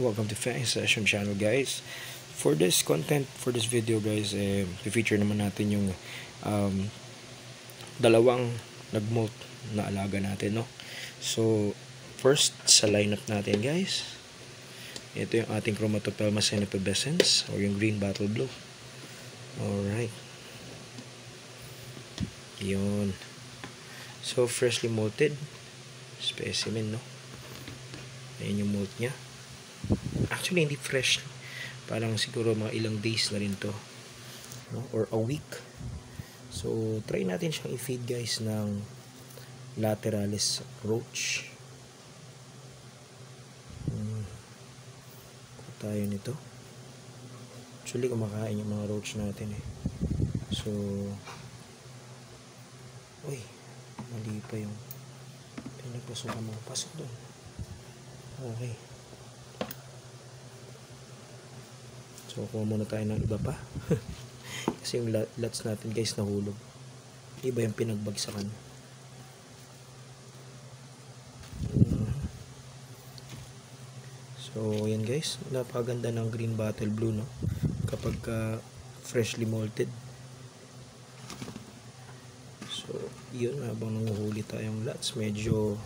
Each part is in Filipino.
welcome to Fang Session channel, guys. For this content, for this video, guys, i-feature naman natin yung dalawang nag-molt na alaga natin, no? So, first, sa lineup natin, guys, ito yung ating Chromatopelma Cenepibescens or yung green bottle blue. Alright. Yun. So, freshly molted specimen, no? Ayan yung molt niya. Actually, hindi fresh. Parang siguro mga ilang days na rin to, no? Or a week. So, try natin siyang i-feed, guys, ng Lateralis roach. Tayo nito. Actually, kumakain yung mga roach natin eh. So, uy, mali pa yung pinagpasukan mo. Pasok doon. Okay. So, kuha muna tayo ng iba pa. Kasi yung lots natin, guys, nahulog. Iba yung pinagbagsakan. So, yan, guys. Napakaganda ng green bottle blue, no? Kapag freshly molted. So, yun. Habang nanguhuli tayong lots, medyo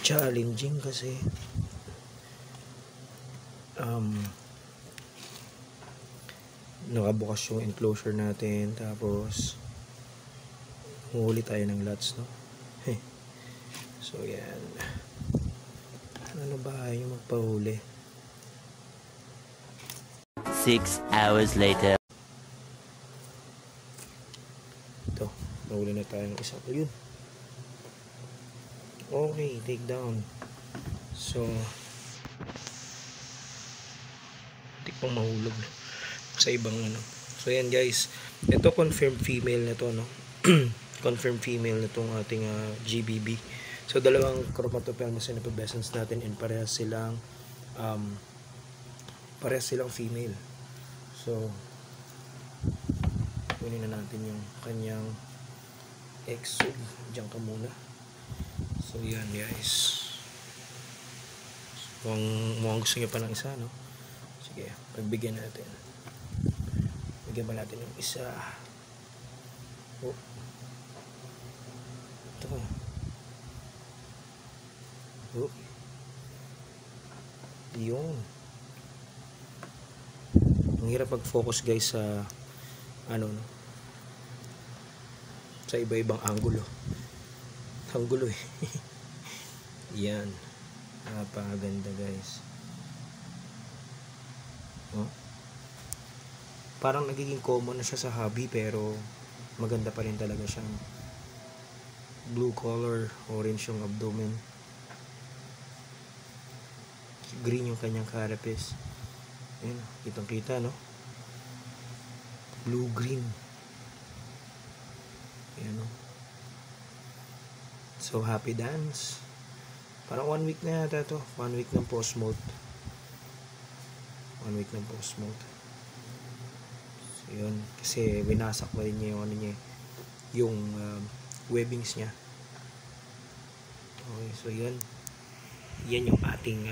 challenging kasi nakabukas yung enclosure natin, tapos huli tayo ng lots, no? So yan, ano ba yung magpahuli? 6 hours later. Ito, nahuli na tayo ng isa. Ayun. Okay, take down. So, hindi pang mahulog sa ibang ano. So yan, guys, ito confirmed female na to, no? Confirmed female na tong ating GBB. So dalawang Chromatopelma Cenepibescens natin, and parehas silang female. So kunin na natin yung kanyang exo. Diyan ka muna. So yan, guys. Mukhang gusto nyo pa ng isa, no? Sige, pagbigyan natin. Bigyan pa natin yung isa. Oh. Ito ka. Oh. Yun. Ang hirap pag-focus, guys, sa ano, no? Sa iba-ibang angulo. Angulo eh. Yan. Napakaganda, guys. Oh. Parang nagiging common na siya sa hobby, pero maganda pa rin talaga siyang blue color, orange yung abdomen, green yung kanyang carapace. Ayan, kitang kita, no? Blue green. Ayan, no? So happy dance. Parang 1 week na yata to. 1 week ng post-molt. 1 week ng post-molt. So yun, kasi winasak na rin niya yung ano niya, yung webbings niya. Okay, so yun. Yan yung ating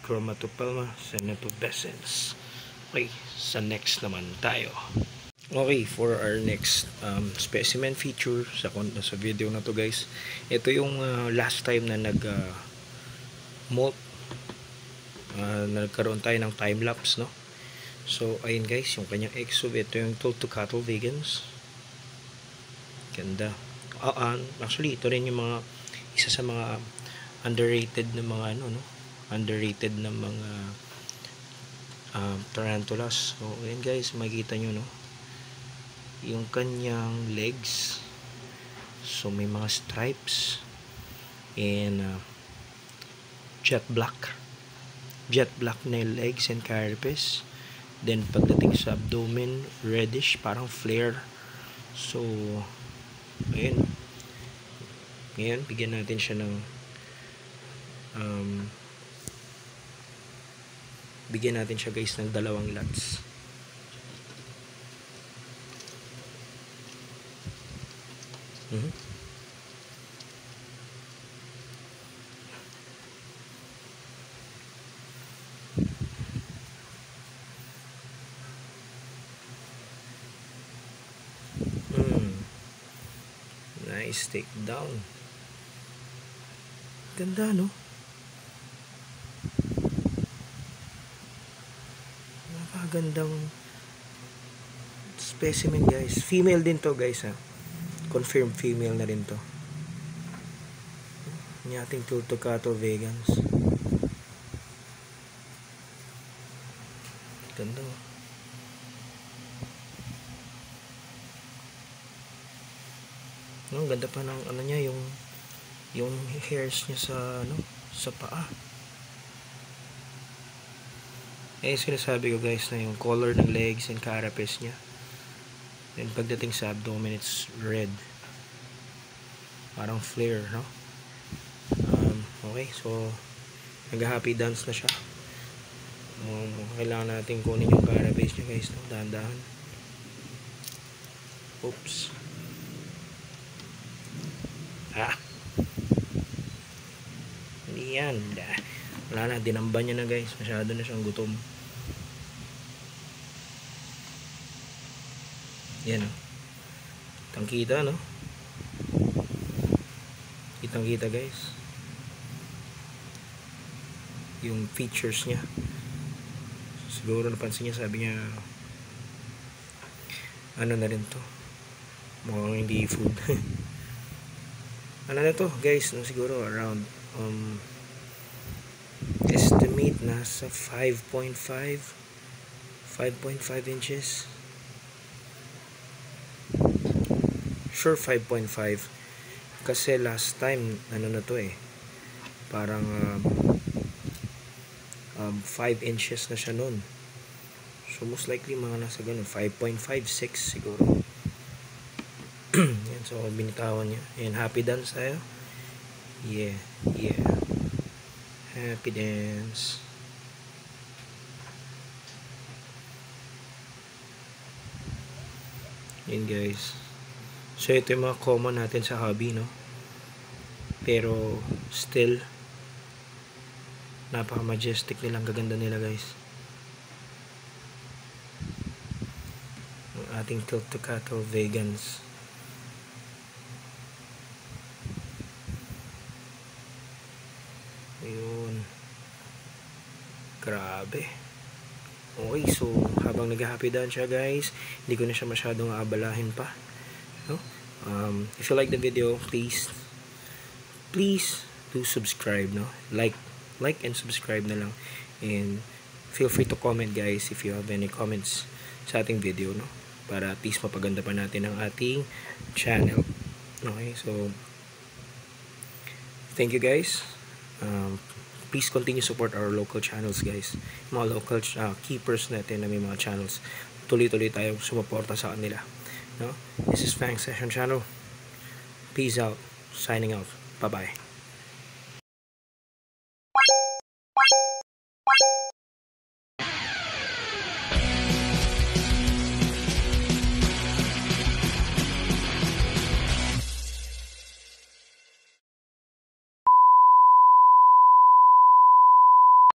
Chromatopelma Cenepibescens. Okay, sa next naman tayo. Okay, for our next specimen feature sa video na to, guys. Ito yung last time na molt, nagkaroon tayo ng time lapse, no? So ayun, guys, yung kanyang exo. Ito yung Toad to Cattle Vegans. Ganda. Actually, ito rin yung mga isa sa mga underrated na mga ano, no? Underrated na mga tarantulas. So ayun, guys, makikita nyo, no? Yung kanyang legs. So may mga stripes and jet black na legs and carapace. Then pagdating sa abdomen, reddish, parang flare. So ayun. Ngayon, bigyan natin siya ng bigyan natin siya, guys, ng dalawang lots. Nice takedown. Ganda, no? Napakagandang specimen, guys. Female din to, guys, ha. Confirmed female na rin to. Yung ating Tultucato Vegans. Ganda, oh. No, ganda pa ng ano niya, yung hairs niya sa sa paa. Sinasabi ko, guys, na yung color ng legs and carapace niya. And pagdating sa abdomen, it's red. Parang flare, no? Okay, so nag-happy dance na siya. Kailangan natin kunin yung carapace niya, guys, no? Dahan-dahan. Oops. Hindi yan. Wala na, dinamba niya na, guys. Masyado na siyang gutom. Yan, no? Kitang-kita, no? Kitang-kita, guys. Yung features niya. Siguro napansin niya, sabi niya, ano na rin to? Mukhang hindi food. Ano na to, guys? Siguro around estimate nasa 5.5 inches. Sure, 5.5. Kasi last time ano na to, parang 5 inches na siya nun. So most likely mga nasa ganun 5.5, 6 siguro. Yan, so binitawan niya. Ayan, happy dance tayo. Yeah. Happy dance. Yan, guys. So ito yung mga common natin sa hobby, no? Pero still napaka majestic nila, ang gaganda nila, guys. Ang ating Tultucato Vegans. Ayun. Grabe. Okay, so habang nag-happy dance siya, guys, hindi ko na siya masyadong aabalahin pa, no? If you like the video, please do subscribe, no? Like and subscribe na lang, and feel free to comment, guys, if you have any comments sa ating video, no? Para at least mapaganda pa natin ang ating channel. Okay, so thank you, guys. Please continue support our local channels, guys. Mga local keepers natin na may mga channels. Tuloy-tuloy tayo sumuporta sa kanila, no? This is Fang Session Channel. Peace out. Signing out. Bye-bye.